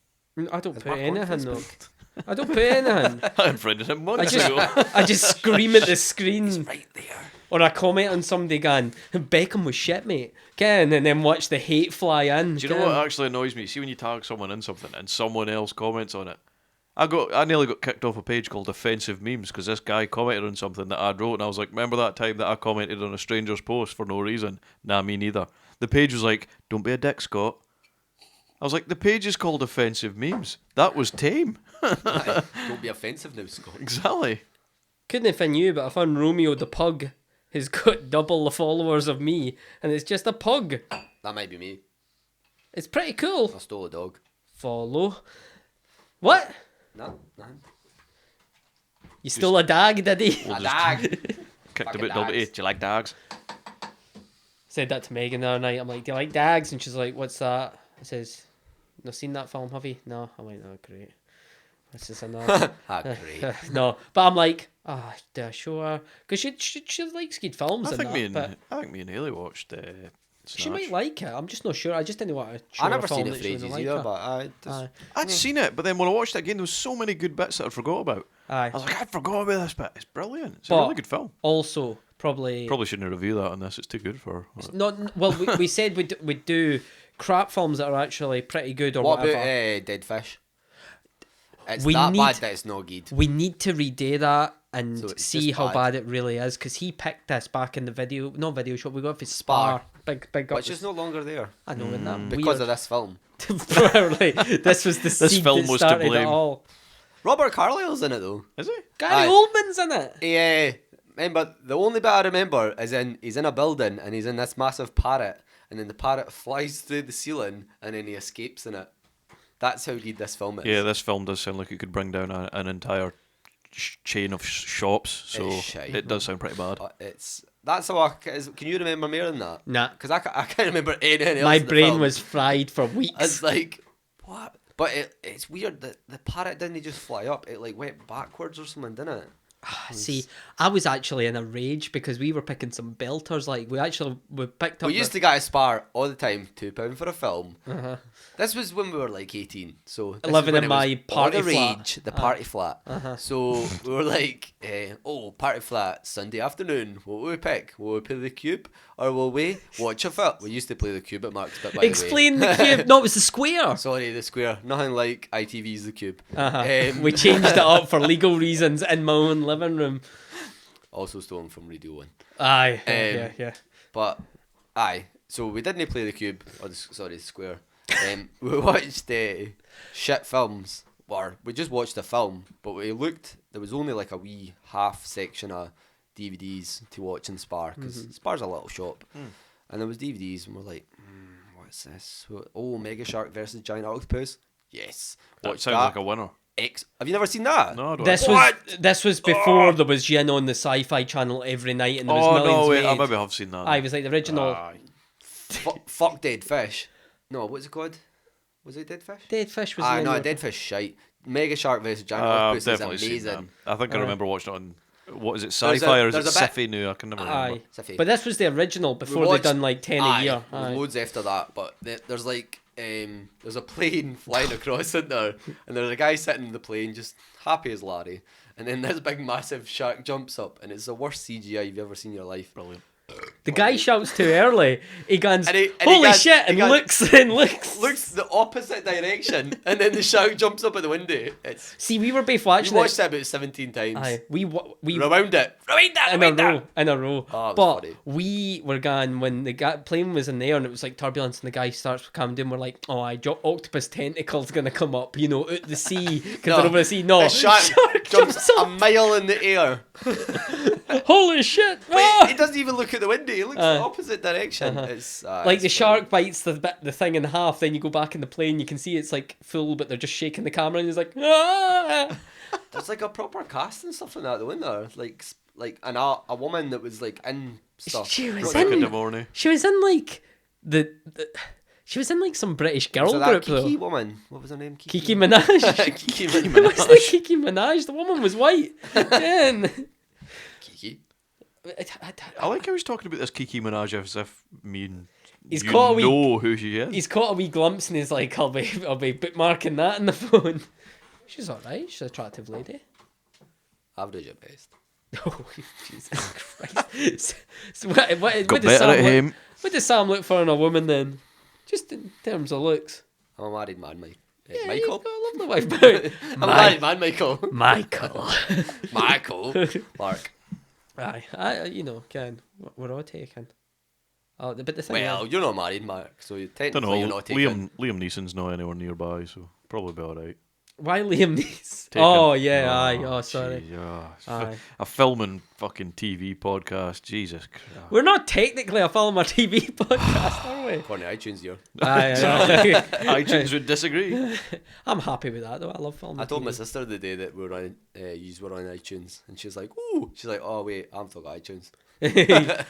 I don't Is put Mark on anything though. Facebook? I don't put anything. I unfriended him months just- ago. I just scream at the screen, Right there. or I comment on somebody going, "Beckham was shit, mate," Ken, and then watch the hate fly in. Do you know ken. what actually annoys me? See when you tag someone in something and someone else comments on it. I nearly got kicked off a page called Offensive Memes because this guy commented on something that I'd wrote and I was like, remember that time that I commented on a stranger's post for no reason? Nah, me neither. The page was like, don't be a dick, Scott. I was like, the page is called Offensive Memes. That was tame. Aye, don't be offensive now, Scott. Exactly. Couldn't have found you, but I found Romeo the pug. He's got double the followers of me, and it's just a pug. That might be me. It's pretty cool. I stole a dog. Follow. What? No, nothing. You stole a dag, did he? A dag. Kicked a Fucking bit double. dogs. Do you like dogs? Said that to Megan the other night. I'm like, do you like dags? And she's like, what's that? I says, no, seen that film, have you? No. I'm like, oh, great. This is another. Great. No, but I'm like, do I show her? Because she likes good films I think but me and Haley watched. she might like it. I'm just not sure. I just didn't want to show I her never a film seen it that for she wouldn't ages like either, her. but I'd seen it, but then when I watched it again, there was so many good bits that I forgot about. Aye. I was like, I forgot about this bit. It's brilliant. It's a But- really good film. Also, probably Probably shouldn't review that on this. It's too good for her. not. Well, we said we'd do crap films that are actually pretty good or what whatever. about Dead Fish? It's We that need- bad that it's no good. We need to redo that and So it's see just how bad. bad it really is, because he picked this back in the video shop. We got for Spar. Big But up. it's just no longer there I know, isn't that because weird? of this film. Probably. This was the seed film that was to started it blame. all. Robert Carlyle's in it though. Is he? Gary Aye. Oldman's in it. Yeah, remember the only bit I remember is he's in a building and he's in this massive parrot, and then the parrot flies through the ceiling and then he escapes in it. That's how good this film is. Yeah, this film does sound like it could bring down an entire chain of shops. So It's shite. it does sound pretty bad. That's how can you remember more than that? Nah. Because I can't remember anything else. My in the brain film. was fried for weeks. It's like what? But it's weird that the parrot didn't just fly up. It like went backwards or something, didn't it? See, I was actually in a rage because we were picking some belters. Like we picked up. We used to get a Spar all the time, £2 for a film. Uh-huh. This was when we were like 18, so this Living is when in it was my party all the flat. rage, the party flat. Uh-huh. So we were like, party flat Sunday afternoon. What will we pick? Will we play the cube or will we watch a film? We used to play the cube at Mark's, but by Explain the cube. No, it was the square. Sorry, the square. Nothing like ITV's the cube. We changed it up for legal reasons in my own living room. Also stolen from Radio 1. Aye, yeah. But aye, so we didn't play the cube or the square. We watched shit films, or we just watched a film. But we looked. There was only like a wee half section of DVDs to watch in Spar because Spar's a little shop, and there was DVDs, and we're like, what's this? Oh, Mega Shark versus Giant Octopus. Yes, That watch sounds like a winner. Have you never seen that? No, I don't. This was before there was Gin on the Sci-Fi Channel every night, and there was millions no, wait, made. I maybe have seen that. Aye, it was like the original Fuck Dead Fish. No, what's it called? Was it Dead Fish? Dead Fish was. Ah, the no, one Dead Fish shite. Mega Shark versus Giant I've Octopus is definitely seen amazing. that. I think I remember watching it on. What is it, There's Sci-Fi or is there's it a bit- Sci-Fi now? I can never remember. Aye, Siffy. but this was the original before watched- they done like 10 a year. There's Aye. loads after that, but there's like there's a plane flying across in there, and there's a guy sitting in the plane just happy as Larry, and then this big massive shark jumps up, and it's the worst CGI you've ever seen in your life. Brilliant. The guy shouts too early. He goes, And he holy goes- shit, and he goes- looks and looks. Looks the opposite direction, and then the shark jumps up at the window. It's See, we were both you watching watched it. it about 17 times. Aye, we Rewound it. in a row. Oh, it was But funny. we were gone when the plane was in the air and it was like turbulence, and the guy starts coming down. We're like, oh, octopus tentacles gonna come up, out the sea because they're over the sea. No, The shark jumps a up. mile in the air. Holy shit! Wait, Ah! he doesn't even look at the window. He looks the opposite direction. It's Like it's the shark bites the thing in half, then you go back in the plane, you can see it's like full, but they're just shaking the camera, and he's like, ah! There's like a proper cast and stuff like that though, isn't there? Like a woman that was like in stuff. She was Like in in. the morning. She was in like she was in like some British girl So that group Kiki though. woman. What was her name? Kiki Minaj. Kiki It Minaj. wasn't like Kiki Minaj. The woman was white. Yeah. Kiki. I like how he's talking about this Kiki Minaj as if me and He's you caught a wee- know who she is. He's caught a wee glimpse and he's like, I'll be bookmarking that in the phone. She's alright. She's an attractive lady. Average at best. Oh, Jesus Christ. So what Got does better Sam at look, him. what does Sam look for in a woman then? Just in terms of looks. I'm a married man, Mike. Yeah, Michael. you've got a lovely wife. But I'm a married man, Michael. Michael. Michael. Mark. Aye, Ken, we're all taken. Oh, but the thing Well, is, you're not married, Mark, so you Don't technically you're know. not taken. Liam Neeson's not anywhere nearby, so probably be alright. why Liam Neeson? Taken. Oh, yeah, aye. Oh, sorry. Jeez, oh, Aye. a film and fucking TV podcast. Jesus Christ. We're not technically a film or TV podcast, are we? According to iTunes here. iTunes would disagree. I'm happy with that, though. I love film. I and told TV. my sister the day that we were on, yous were on iTunes, and she's like, "Ooh," she's like, "Oh wait, I haven't got iTunes." Do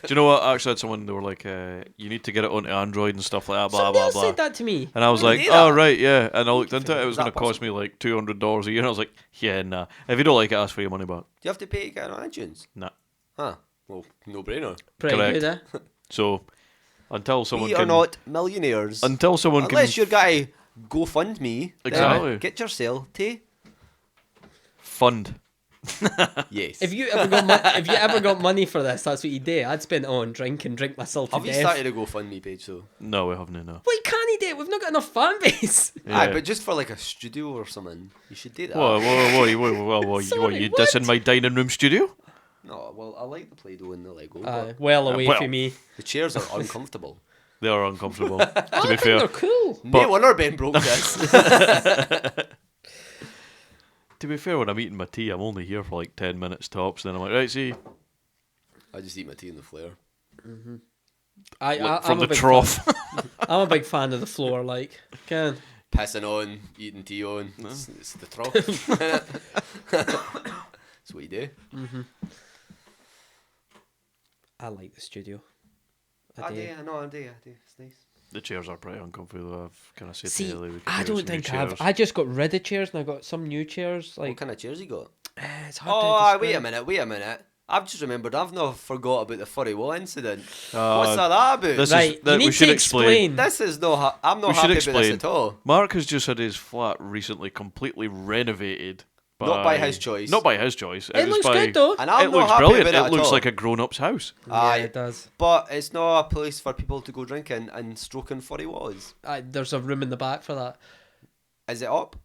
you know what? I actually had someone, they were like, you need to get it onto Android and stuff like that, blah, Somebody blah, else blah. said that to me. And I was Why would like, they do oh, that? right, yeah. And I looked into it. It was Is that going to cost me possible? like $200 a year. And I was like, yeah, nah. If you don't like it, ask for your money back. Do you have to pay to get on iTunes? Nah. Huh. Well, no brainer. Pretty Correct. good, eh? So, until someone We can... are not millionaires. Until someone Unless can... you're guy GoFundMe. then Exactly. Get yourself to. Fund. Yes. If you ever got money for this, that's what you do. I'd spend it on drink myself to Have you death. started a GoFundMe page though? No, we haven't, no. Why can't he do it? We've not got enough fan base. Yeah. Aye, but just for like a studio or something, you should do that. Whoa, Sorry, you what? dissing my dining room studio? No, well, I like the Play-Doh and the Lego, Well but away well. from me. the chairs are uncomfortable. They are uncomfortable, I to be think fair. they're cool. No wonder Ben broke this. To be fair, when I'm eating my tea, I'm only here for like 10 minutes tops. Then I'm like, right, see, I just eat my tea in the flare. from I'm the a big trough. Fan. I'm a big fan of the floor. Like, can Pissing on, eating tea on. It's the trough. That's what you do. I like the studio. I do. It's nice. The chairs are pretty uncomfortable, though. I've kind of said See, to Ellie, we could I get don't some new think chairs. I just got rid of chairs and I got some new chairs. What Like, kind of chairs you got? it's hard Oh, to aye, describe. wait a minute. I've just remembered. I've not forgot about the furry wall incident. What's Uh, that about? this Right, that you we need should to explain. explain. This is no. I'm not We should happy about explain. this at all. Mark has just had his flat recently completely renovated. Not by his choice. Not by his choice. It was looks by, good though. And I'm it not looks happy brilliant. about it It at looks all. like a grown-up's house. Aye, Yeah, it does. but it's not a place for people to go drinking and stroking furry walls. There's a room in the back for that. Is it up?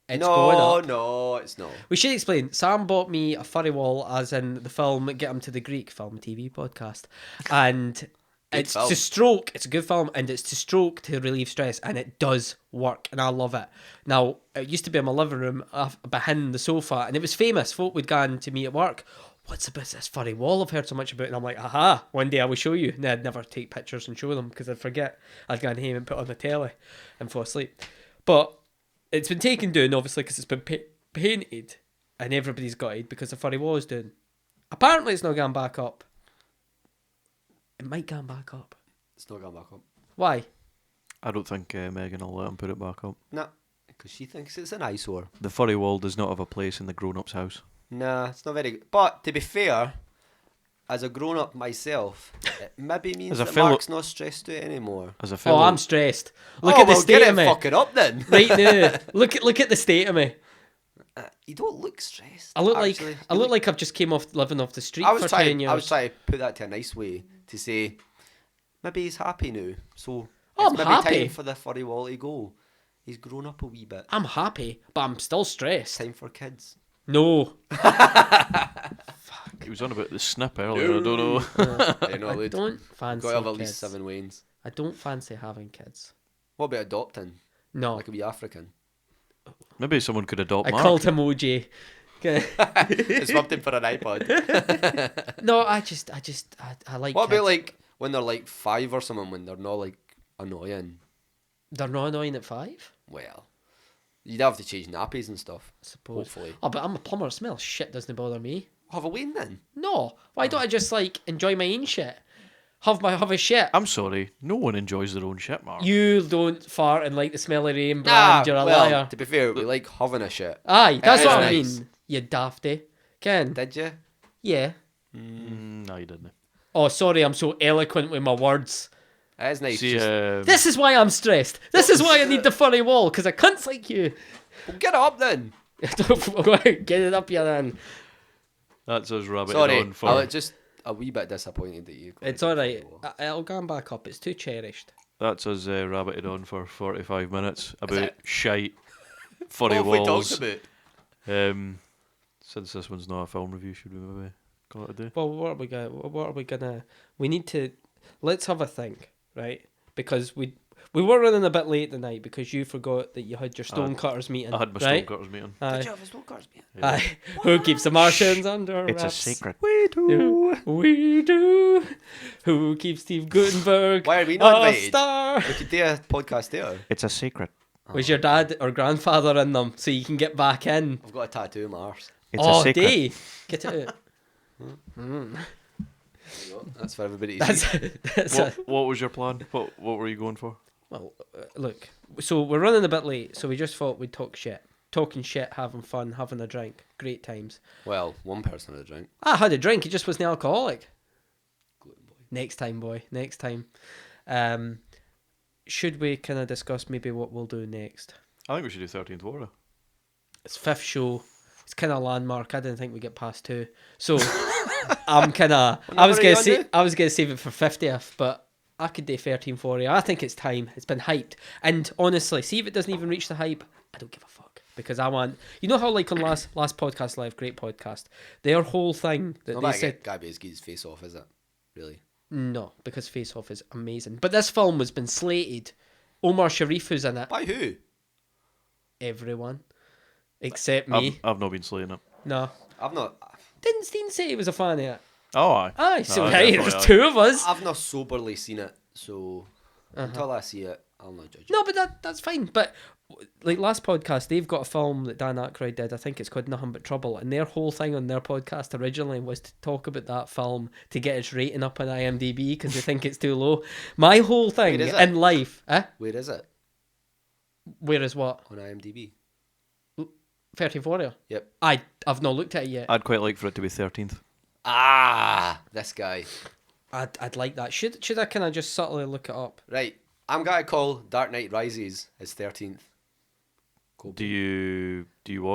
It's going up. No, it's not. We should explain. Sam bought me a furry wall, as in the film Get Him to the Greek film TV podcast, and it's film. to stroke. It's a good film, and it's to stroke to relieve stress, and it does work, and I love it. Now, it used to be in my living room behind the sofa, and it was famous. Folk would go in to me at work. What's about this furry wall I've heard so much about? And I'm like, aha, one day I will show you. And I'd never take pictures and show them because I'd forget. I'd go in home and put it on the telly and fall asleep. But it's been taken down, obviously, because it's been painted, and everybody's gutted because the furry wall is down. Apparently, it's not going back up. It might go back up. It's not going back up. Why? I don't think Megan will let him put it back up. Nah, because she thinks it's an eyesore. The furry wall does not have a place in the grown-up's house. Nah, it's not very good. But to be fair, as a grown up myself, it maybe means As a that fellow- Mark's not stressed out anymore. As a fellow, Oh, I'm stressed. Look Oh, at the well, state get of it me. fucking up then. Right now, look at the state of me. You don't look stressed. I look actually. like I've just came off living off the street I was for 10 trying. years. I was trying to put that to a nice way to say maybe he's happy now. So Oh, it's I'm maybe happy. time for the furry wall to go. He's grown up a wee bit. I'm happy, but I'm still stressed. Time for kids. No. he was on about the snip earlier. I don't know. You're not I allowed. don't fancy Got to have at kids. least 7 wains. I don't fancy having kids. What about adopting? No. Like a wee African. Maybe someone could adopt I Mark. called him OJ. Okay. Swapped him for an iPod. No, I like What kids. about like when they're like 5 or something, when they're not like annoying? They're not annoying at 5, Well, you'd have to change nappies and stuff. I suppose. Hopefully. Oh, but I'm a plumber. Smell shit doesn't bother me. Have a ween then. No. Why don't I just like enjoy my own shit? Have a shit. I'm sorry. No one enjoys their own shit, Mark. You don't fart and like the smell of rain brand. You're a well, liar. to be fair, we like having a shit. Aye, that's is what I nice. mean. You dafty. Ken? Did you? Yeah. No, you didn't. Oh, sorry, I'm so eloquent with my words. It is nice. See, just, This is why I'm stressed. This is why I need the furry wall, because I cunts like you. well, get it up then. Get it up here then. that's us rabbiting Sorry, on for. I was just a wee bit disappointed that you. It's alright. It'll go back up. It's too cherished. That's us rabbited on for 45 minutes about it? shite, furry What have we walls. talked about? Since this one's not a film review, should we maybe call it a day? Well, what are we gonna? We need to. Let's have a think, right? Because we were running a bit late tonight because you forgot that you had your stonecutters meeting. I had my right? stonecutters meeting. Aye. Did you have a smoke cars, man? Yeah. Aye. Who keeps the Martians under It's a wraps? secret. We do. Who keeps Steve Gutenberg Why are we not a invited? star? We could do a podcast there. It's a secret. Was your dad or grandfather in them so you can get back in? I've got a tattoo on my arse. It's oh, a secret. day. Get it out. There you go. That's for everybody to see. That's What was your plan? What were you going for? well, look. So we're running a bit late, so we just thought we'd talk shit. Talking shit, having fun, having a drink. Great times. Well, one person had a drink. I had a drink, it just wasn't alcoholic. Gluten boy. Next time, boy. Next time. Should we kind of discuss maybe what we'll do next? I think we should do 13th Warrior. It's fifth show. It's kind of a landmark. I didn't think we'd get past 2. So I'm kind of. I was gonna save it for 50th, but I could do 1340. I think it's time. It's been hyped, and honestly, see if it doesn't even reach the hype, I don't give a fuck because I want. You know how like on last podcast live, great podcast, their whole thing that they said. Guy Basic's face off, is it? Really? No, because Face Off is amazing. But this film has been slated. Omar Sharif, who's in it. By who? Everyone. Except me. I've not been slaying it. No. I've not. Didn't Steen say he was a fan of it? Oh, aye. Aye, so No, right, definitely there's aye. 2 of us. I've not soberly seen it, so until I see it, I'll not judge it. No, but that's fine. But like last podcast, they've got a film that Dan Aykroyd did. I think it's called Nothing But Trouble, and their whole thing on their podcast originally was to talk about that film to get its rating up on IMDb because they think it's too low. My whole thing Wait, is it? in life, Where is it? where is what? On IMDb. 1340. Yep. I've not looked at it yet. I'd quite like for it to be 13th. Ah, this guy. I'd like that. Should I kind of just subtly look it up? Right. I'm gonna call Dark Knight Rises his 13th. Cool. Do you go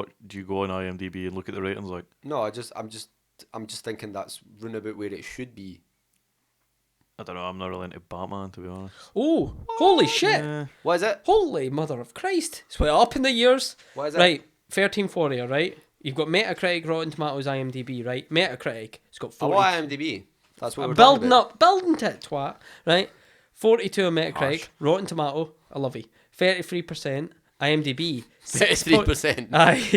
on IMDb and look at the ratings like? No, I'm just thinking that's roundabout where it should be. I don't know. I'm not really into Batman, to be honest. Oh, holy shit! Yeah. What is it? Holy mother of Christ! It's way up in the years. What is it? Right, 1340, right? You've got Metacritic, Rotten Tomatoes, IMDb, right? Metacritic, it's got 40. Oh, IMDb. That's what we're building talking about. it, twat, right? 42 on Metacritic, Harsh. Rotten Tomato, I love you. 33%, IMDb, 33%. Aye,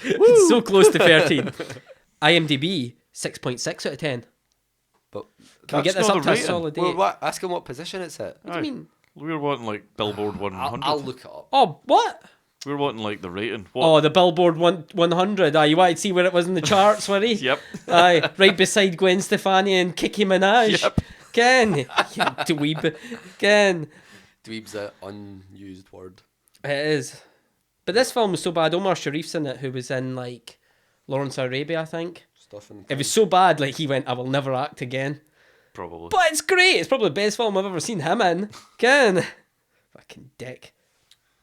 it's so close to 13. IMDb, 6.6 out of 10. But Can we get That's this not up the to a rating. solid 8? well, ask him what position it's at. What do you mean? We were wanting like Billboard 100. I'll look it up. Oh, what? We were wanting like the rating. What? Oh, the Billboard 100. Aye, you wanted to see where it was in the charts, were you? Yep. Aye, right beside Gwen Stefani and Kiki Minaj. Yep. Ken, you dweeb. Ken, Dweeb's an unused word. it is. But this film was so bad. Omar Sharif's in it, who was in like Lawrence Arabia, I think. Stuff in It was so bad, like he went, "I will never act again." Probably. But it's great. It's probably the best film I've ever seen him in. Ken, fucking dick.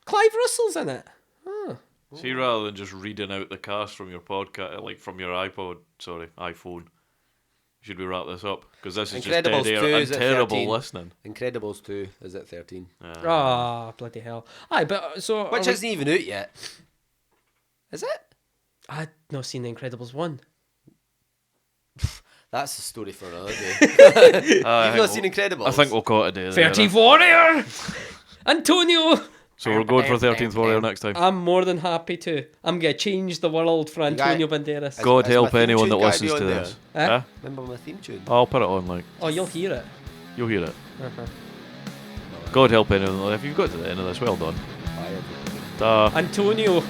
Clive Russell's in it. Oh. See, rather than just reading out the cast from your podcast, like from your iPhone, should we wrap this up? Because this is just Incredibles dead 2 air is and at terrible 13. listening. Incredibles 2 is at 13. Ah, bloody hell. Aye, but so... Which isn't even out yet. Is it? I'd not seen The Incredibles 1. That's a story for another day. I You've think not seen Incredibles? I think we'll call it a day. there. 13th Warrior! Antonio! So we're going for 13th Warrior next time. I'm more than happy to. I'm going to change the world for Antonio Banderas. God is my help theme anyone tune that gotta be listens to on there? this. Eh? Huh? Remember my theme tune? I'll put it on, like, Oh, you'll hear it. you'll hear it. Uh-huh. God help anyone. If you've got to the end of this, well done. Bye, everybody. Ta. Antonio.